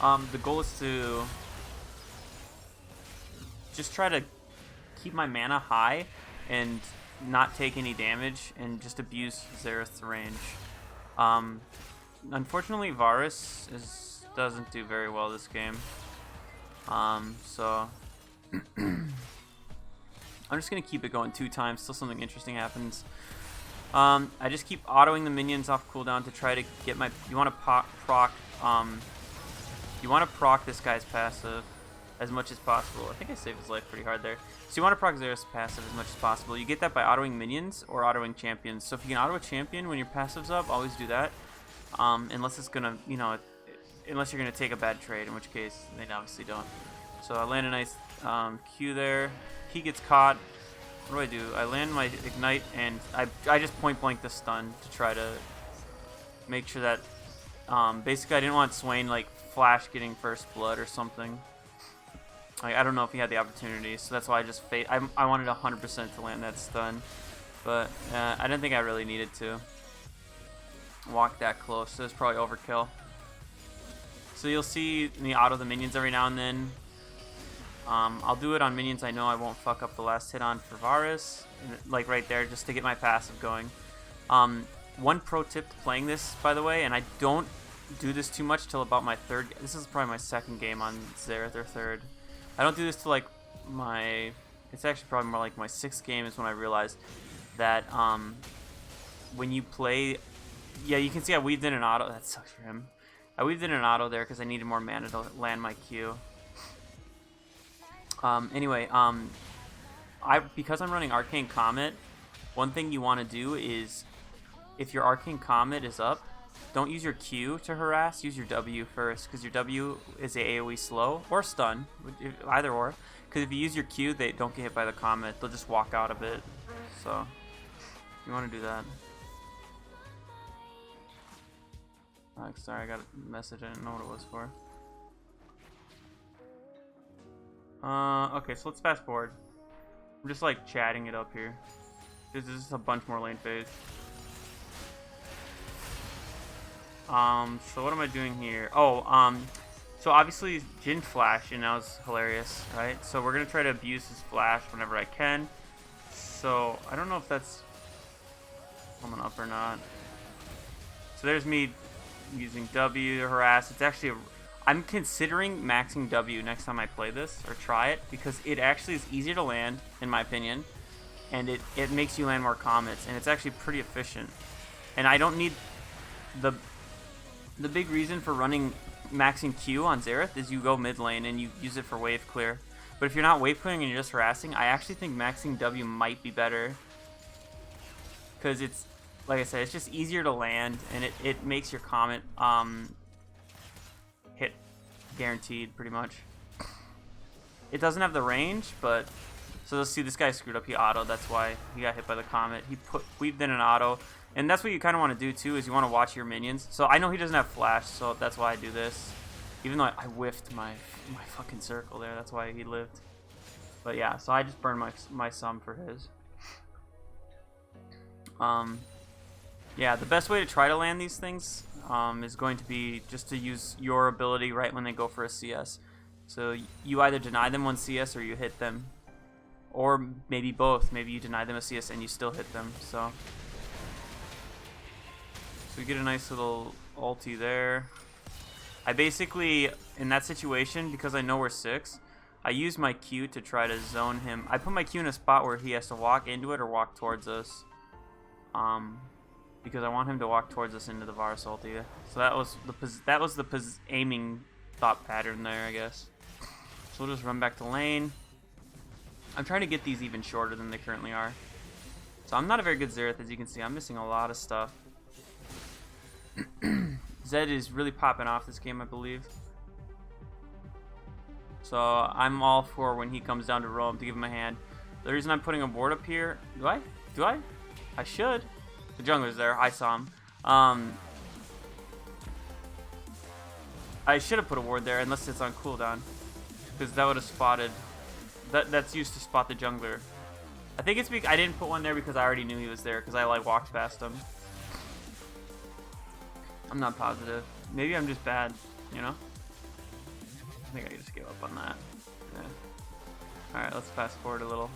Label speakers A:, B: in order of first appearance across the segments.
A: The goal is to just try to keep my mana high and not take any damage and just abuse Xereth's range. Unfortunately, Varus doesn't do very well this game. So I'm just gonna keep it going 2 times till something interesting happens. I just keep autoing the minions off cooldown to try to get my. You want to proc. You want to proc this guy's passive as much as possible. I think I saved his life pretty hard there. So you want to proc Xereth's passive as much as possible. You get that by autoing minions or autoing champions. So if you can auto a champion when your passive's up, always do that. Unless it's gonna, unless you're gonna take a bad trade, in which case they obviously don't. So I land a nice Q there. He gets caught. What do? I land my ignite and I just point blank the stun to try to make sure that basically I didn't want Swain like flash getting first blood or something. Like, I don't know if he had the opportunity, so that's why I just I wanted 100% to land that stun, but I didn't think I really needed to walk that close. So it's probably overkill. So you'll see me auto the minions every now and then. I'll do it on minions I know I won't fuck up the last hit on for Varus, like right there, just to get my passive going. One pro tip to playing this, by the way, and I don't do this too much till about my third. This is probably my second game on Xereth or third. I don't do this till like my. It's actually probably more like my 6th game is when I realized that when you play, yeah, you can see I weaved in an auto. That sucks for him. I weaved in an auto there because I needed more mana to land my Q. Anyway, because I'm running Arcane Comet, one thing you want to do is, if your Arcane Comet is up, don't use your Q to harass, use your W first, because your W is a AoE slow, or stun, either or, because if you use your Q, they don't get hit by the Comet, they'll just walk out of it, so you want to do that. Sorry, I got a message, I didn't know what it was for. Okay, so let's fast forward. I'm just like chatting it up here. This is a bunch more lane phase. So what am I doing here? Oh, so obviously Jhin flash, and that was hilarious, right? So we're gonna try to abuse his flash whenever I can. So I don't know if that's coming up or not. So there's me using W to harass. It's actually I'm considering maxing W next time I play this, or try it, because it actually is easier to land, in my opinion, and it makes you land more comets, and it's actually pretty efficient. And I don't need the big reason for running maxing Q on Xereth is you go mid lane and you use it for wave clear. But if you're not wave clearing and you're just harassing, I actually think maxing W might be better, because it's, like I said, it's just easier to land, and it makes your comet hit guaranteed pretty much. It doesn't have the range, but so let's see, this guy screwed up. He autoed, that's why he got hit by the comet. He weaved in an auto, and that's what you kind of want to do too, is you want to watch your minions. So I know he doesn't have flash, so that's why I do this, even though I whiffed my fucking circle there. That's why he lived. But yeah, so I just burned my sum for his. Yeah, the best way to try to land these things is going to be just to use your ability right when they go for a CS. So you either deny them one CS or you hit them. Or maybe both. Maybe you deny them a CS and you still hit them. So we get a nice little ulti there. I basically, in that situation, because I know we're 6, I use my Q to try to zone him. I put my Q in a spot where he has to walk into it or walk towards us. Because I want him to walk towards us into the Varus ulti. So that was the aiming thought pattern there, I guess. So we'll just run back to lane. I'm trying to get these even shorter than they currently are. So I'm not a very good Xereth, as you can see. I'm missing a lot of stuff. Zed is really popping off this game, I believe. So I'm all for when he comes down to roam to give him a hand. The reason I'm putting a ward up here... Do I? Do I? I should. The jungler's there. I saw him. I should have put a ward there, unless it's on cooldown, because that would have spotted. That's used to spot the jungler. I think it's because I didn't put one there because I already knew he was there, because I like walked past him. I'm not positive. Maybe I'm just bad, you know. think I just gave up on that. Yeah. Alright, let's fast forward a little.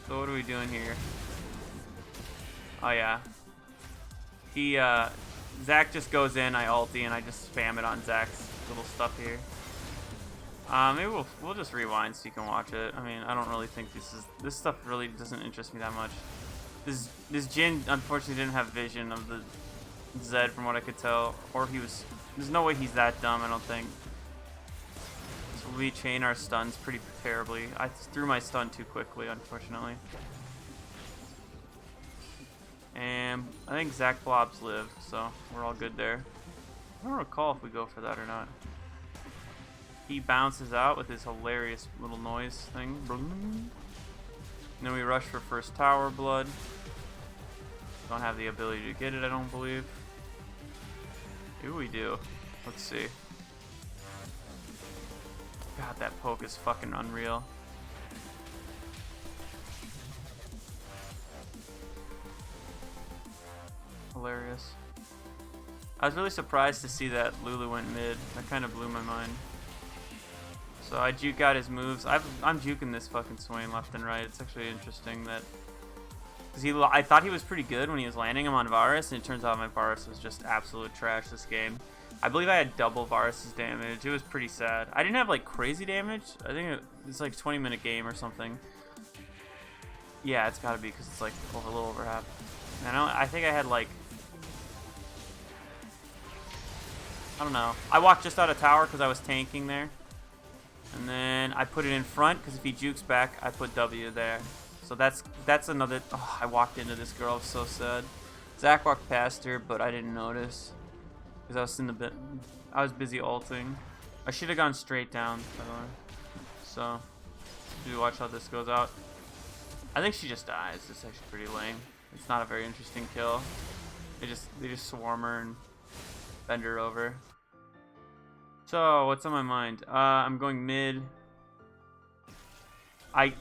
A: So what are we doing here? Oh yeah. Zach just goes in, I ulti, and I just spam it on Zach's little stuff here. Maybe we'll just rewind so you can watch it. I mean, I don't really think this stuff really doesn't interest me that much. This Jin unfortunately didn't have vision of the Zed from what I could tell, or there's no way he's that dumb, I don't think. So we chain our stuns pretty terribly. I threw my stun too quickly, unfortunately. And I think Zach blobs live, so we're all good there. I don't recall if we go for that or not. He bounces out with his hilarious little noise thing. And then we rush for first tower blood. Don't have the ability to get it, I don't believe. Maybe we do. Let's see. God, that poke is fucking unreal. Hilarious. I was really surprised to see that Lulu went mid. That kind of blew my mind. So I juke out his moves. I'm juking this fucking Swain left and right. It's actually interesting that... Because I thought he was pretty good when he was landing him on Varus, and it turns out my Varus was just absolute trash this game. I believe I had double Varus's damage. It was pretty sad. I didn't have like crazy damage. I think it's like a 20-minute game or something. Yeah, it's gotta be because it's like a little over half. And I think I had like... I don't know. I walked just out of tower because I was tanking there. And then I put it in front because if he jukes back, I put W there. So that's another... Oh, I walked into this girl. I was so sad. Zach walked past her, but I didn't notice because I was in the bit. I was busy ulting. I should have gone straight down, by the way. So, do watch how this goes out. I think she just dies. It's actually pretty lame. It's not a very interesting kill. They just swarm her and bend her over. So, what's on my mind? I'm going mid.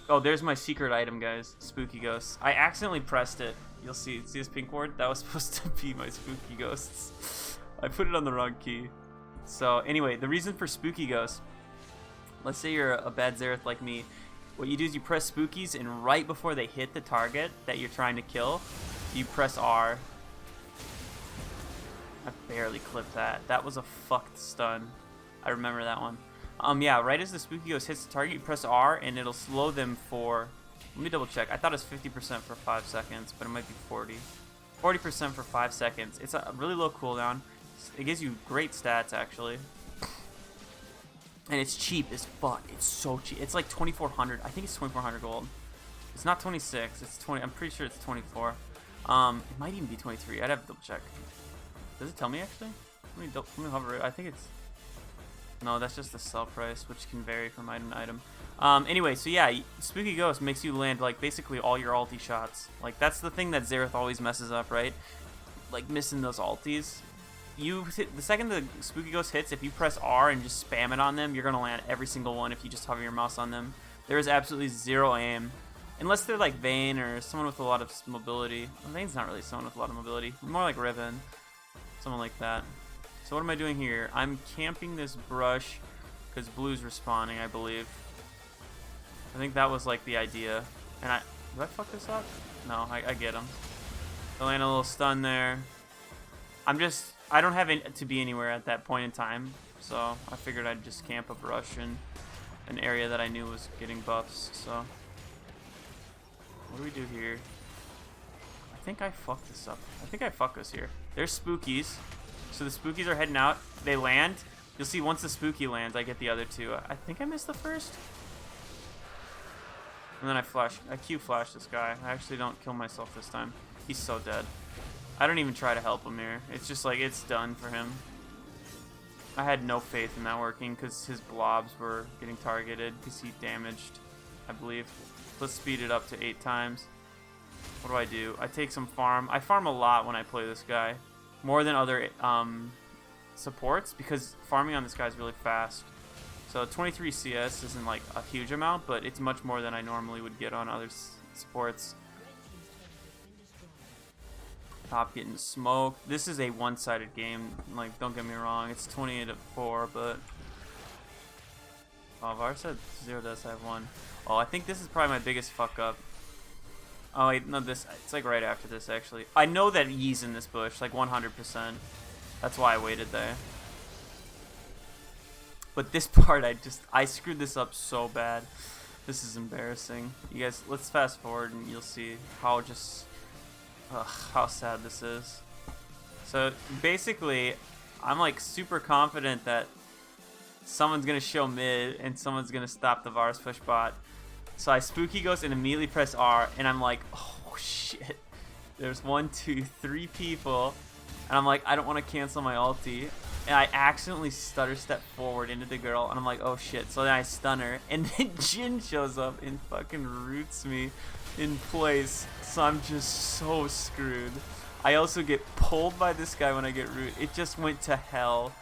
A: Oh, there's my secret item, guys. Spooky Ghosts. I accidentally pressed it. You'll see this pink word? That was supposed to be my Spooky Ghosts. I put it on the wrong key. So, anyway, the reason for Spooky Ghosts. Let's say you're a bad Xereth like me. What you do is you press Spookies, and right before they hit the target that you're trying to kill, you press R. I barely clipped that. That was a fucked stun. I remember that one. Yeah, right as the Spooky Ghost hits the target, you press R, and it'll slow them for... Let me double check. I thought it was 50% for 5 seconds, but it might be 40. 40% for 5 seconds. It's a really low cooldown. It gives you great stats, actually. And it's cheap as fuck. It's so cheap. It's like 2,400. I think it's 2,400 gold. It's not 26. It's 20. I'm pretty sure it's 24. It might even be 23. I'd have to double check. Does it tell me, actually? Let me hover it. I think it's... No, that's just the sell price, which can vary from item to item. Anyway, so yeah, Spooky Ghost makes you land, like, basically all your ulti shots. Like, that's the thing that Xereth always messes up, right? Like, missing those ultis. The second the Spooky Ghost hits, if you press R and just spam it on them, you're going to land every single one if you just hover your mouse on them. There is absolutely zero aim. Unless they're like Vayne or someone with a lot of mobility. Well, Vayne's not really someone with a lot of mobility. More like Riven. Someone like that. So what am I doing here? I'm camping this brush because Blue's respawning, I believe. I think that was like the idea. And did I fuck this up? No, I get him. I land a little stun there. I don't have to be anywhere at that point in time. So I figured I'd just camp a brush in an area that I knew was getting buffs. So what do we do here? I think I fucked this up. I think I fucked us here. There's Spookies. So the Spookies are heading out. They land. You'll see once the Spooky lands, I get the other two. I think I missed the first. And then I Q flash this guy. I actually don't kill myself this time. He's so dead. I don't even try to help him here. It's just like, it's done for him. I had no faith in that working because his blobs were getting targeted because he damaged, I believe. Let's speed it up to 8 times. What do? I take some farm. I farm a lot when I play this guy. More than other supports because farming on this guy is really fast. So 23 CS isn't like a huge amount, but it's much more than I normally would get on other supports. Top getting smoked. This is a one-sided game. Like, don't get me wrong. It's 28-4, but... Oh, Var said 0 does have 1. Oh, I think this is probably my biggest fuck up. Oh, wait, no, this... It's like right after this, actually. I know that Ye's in this bush, like 100%. That's why I waited there. But this part, I screwed this up so bad. This is embarrassing. You guys, let's fast forward and you'll see how just... how sad this is. So basically, I'm like super confident that someone's gonna show mid and someone's gonna stop the Varus push bot. So I spooky ghost and immediately press R, and I'm like, oh shit. There's 1, 2, 3 people, and I'm like, I don't want to cancel my ulti. And I accidentally stutter step forward into the girl, and I'm like, oh shit. So then I stun her, and then Jhin shows up and fucking roots me in place. So I'm just so screwed. I also get pulled by this guy when I get root. It just went to hell.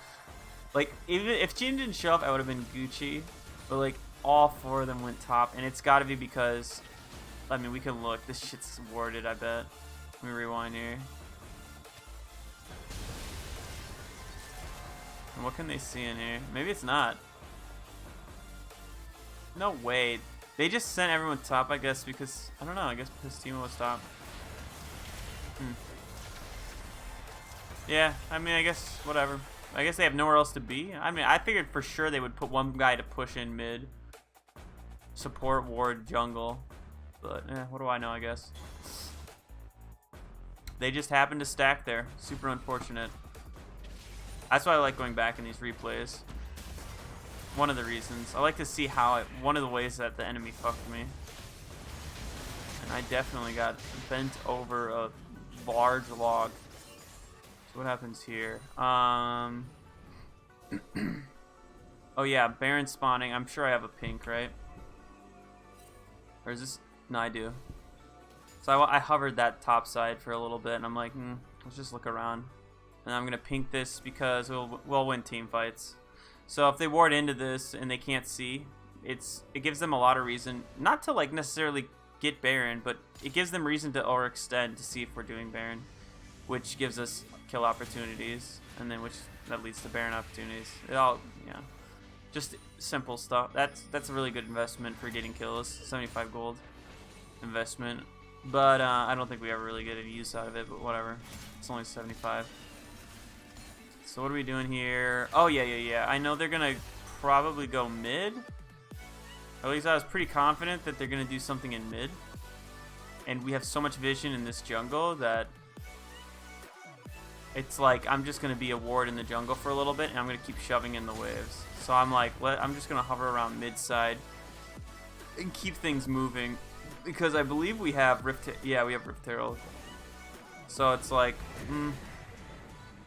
A: Like, even if Jhin didn't show up, I would have been Gucci. But like, all 4 of them went top, and it's got to be because, I mean, we can look. This shit's warded, I bet. Let me rewind here. And what can they see in here? Maybe it's not. No way. They just sent everyone top, I guess, because... I don't know, I guess because Teemo was top. Yeah, I mean, I guess, whatever. I guess they have nowhere else to be. I mean, I figured for sure they would put one guy to push in mid. Support, ward, jungle. But, what do I know, I guess. They just happened to stack there. Super unfortunate. That's why I like going back in these replays. One of the reasons. I like to see how one of the ways that the enemy fucked me. And I definitely got bent over a large log. So what happens here? Oh yeah, Baron spawning. I'm sure I have a pink, right? Or is this? No, I do. So I hovered that top side for a little bit, and I'm like, let's just look around. And I'm gonna pink this because we'll win team fights. So if they ward into this and they can't see, it gives them a lot of reason not to like necessarily get Baron, but it gives them reason to overextend to see if we're doing Baron, which gives us kill opportunities, and then that leads to Baron opportunities. It all, yeah, just simple stuff. That's a really good investment for getting kills. 75 gold investment, but I don't think we ever really get any use out of it. But whatever, it's only 75. So what are we doing here? Oh yeah. I know they're gonna probably go mid. At least I was pretty confident that they're gonna do something in mid. And we have so much vision in this jungle that it's like I'm just gonna be a ward in the jungle for a little bit, and I'm gonna keep shoving in the waves. So I'm like, I'm just gonna hover around mid side and keep things moving because I believe we have Rift. Yeah, we have Rift Herald. So it's like,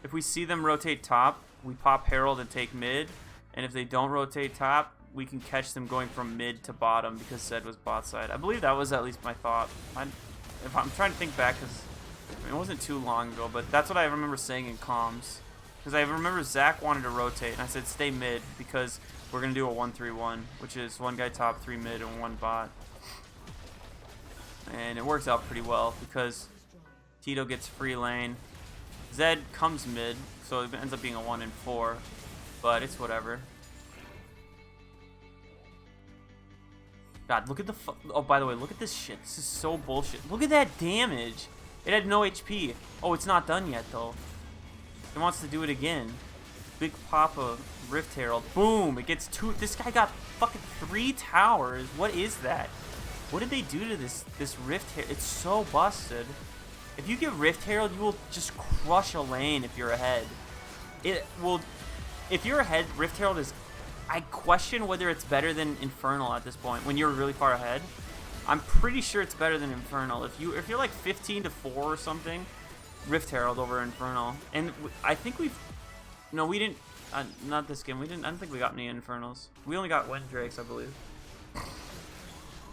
A: if we see them rotate top, we pop Herald and take mid, and if they don't rotate top, we can catch them going from mid to bottom because Zed was bot side. I believe that was at least my thought. If I'm trying to think back, because I mean, it wasn't too long ago, but that's what I remember saying in comms. Because I remember Zach wanted to rotate, and I said stay mid because we're going to do a 1-3-1, which is 1 guy top, 3 mid, and 1 bot. And it works out pretty well because Tito gets free lane. Zed comes mid, so it ends up being a 1-4, but it's whatever. God, look at the oh, by the way, look at this shit. This is so bullshit. Look at that damage. It had no HP. Oh, it's not done yet, though. It wants to do it again. Big Papa Rift Herald. Boom! It gets 2. This guy got fucking 3 towers. What is that? What did they do to this Rift Herald? It's so busted. If you get Rift Herald, you will just crush a lane if you're ahead. It will... If you're ahead, Rift Herald is... I question whether it's better than Infernal at this point, when you're really far ahead. I'm pretty sure it's better than Infernal. If you're like 15-4 or something, Rift Herald over Infernal. And I think we've... No, we didn't... not this game. I don't think we got any Infernals. We only got Wind Drakes, I believe.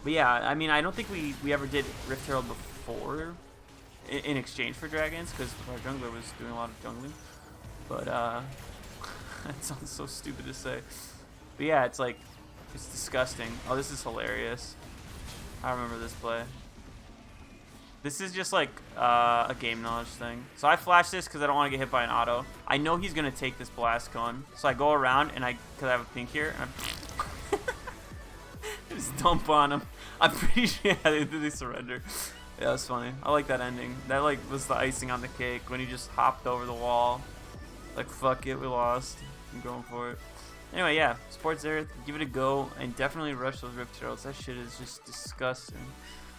A: But yeah, I mean, I don't think we ever did Rift Herald before in exchange for dragons, because our jungler was doing a lot of jungling. But that sounds so stupid to say. But yeah, it's like, it's disgusting. Oh, this is hilarious. I remember this play. This is just like a game knowledge thing. So I flash this because I don't want to get hit by an auto. I know he's going to take this blast cone. So I go around and because I have a pink here, and I just dump on him. I'm pretty sure they surrender. Yeah, that's funny. I like that ending. That like was the icing on the cake when he just hopped over the wall. Like, fuck it, we lost. I'm going for it. Anyway, yeah, Sports Xereth, give it a go, and definitely rush those Rift Heralds. That shit is just disgusting.